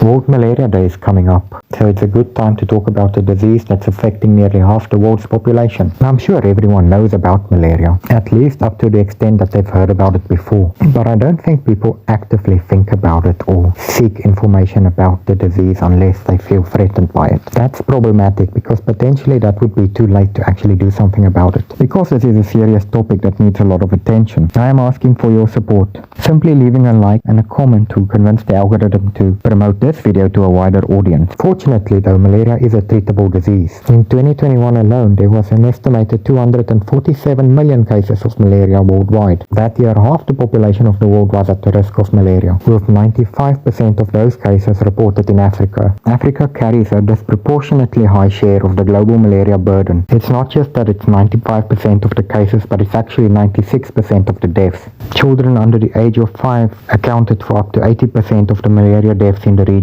World Malaria Day is coming up, so it's a good time to talk about a disease that's affecting nearly half the world's population. I'm sure everyone knows about malaria, at least up to the extent that they've heard about it before. But I don't think people actively think about it or seek information about the disease unless they feel threatened by it. That's problematic because potentially that would be too late to actually do something about it. Because this is a serious topic that needs a lot of attention, I am asking for your support. Simply leaving a like and a comment to convince the algorithm to promote this video to a wider audience. Fortunately though, malaria is a treatable disease. In 2021 alone, there was an estimated 247 million cases of malaria worldwide. That year, half the population of the world was at the risk of malaria, with 95% of those cases reported in Africa. Africa carries a disproportionately high share of the global malaria burden. It's not just that it's 95% of the cases, but it's actually 96% of the deaths. Children under the age of 5 accounted for up to 80% of the malaria deaths in the region.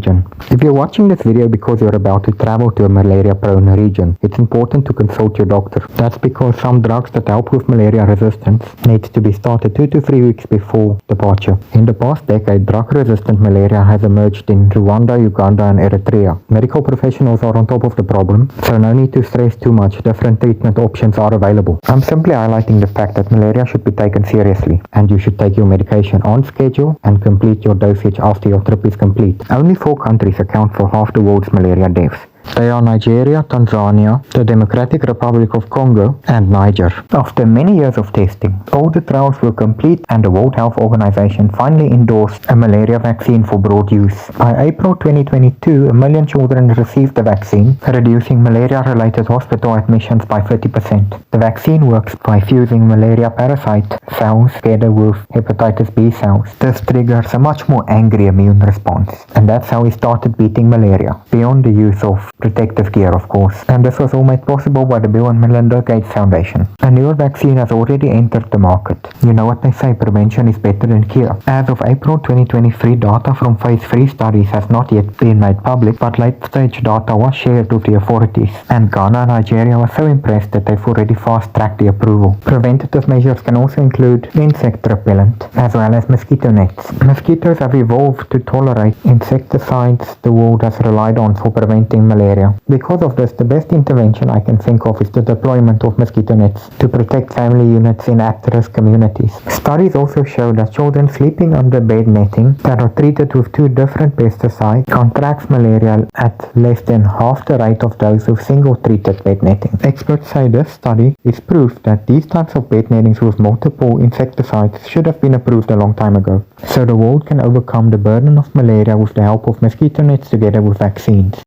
If you're watching this video because you're about to travel to a malaria-prone region, it's important to consult your doctor. That's because some drugs that help with malaria resistance need to be started 2 to 3 weeks before departure. In the past decade, drug-resistant malaria has emerged in Rwanda, Uganda, and Eritrea. Medical professionals are on top of the problem, so no need to stress too much. Different treatment options are available. I'm simply highlighting the fact that malaria should be taken seriously, and you should take your medication on schedule and complete your dosage after your trip is complete. Only 4 countries account for half the world's malaria deaths. They are Nigeria, Tanzania, the Democratic Republic of Congo, and Niger. After many years of testing, all the trials were complete and the World Health Organization finally endorsed a malaria vaccine for broad use. By April 2022, 1 million children received the vaccine, reducing malaria-related hospital admissions by 30%. The vaccine works by fusing malaria parasite cells together with hepatitis B cells. This triggers a much more angry immune response, and that's how we started beating malaria, beyond the use of protective gear, of course. And this was all made possible by the Bill and Melinda Gates Foundation. A newer vaccine has already entered the market. You know what they say, prevention is better than cure. As of April 2023, data from phase 3 studies has not yet been made public, but late-stage data was shared with the authorities. And Ghana and Nigeria were so impressed that they've already fast-tracked the approval. Preventative measures can also include insect repellent, as well as mosquito nets. Mosquitoes have evolved to tolerate insecticides the world has relied on for preventing malaria. Because of this, the best intervention I can think of is the deployment of mosquito nets to protect family units in at-risk communities. Studies also show that children sleeping under bed netting that are treated with 2 different pesticides contracts malaria at less than half the rate of those with single-treated bed netting. Experts say this study is proof that these types of bed nettings with multiple insecticides should have been approved a long time ago, so the world can overcome the burden of malaria with the help of mosquito nets together with vaccines.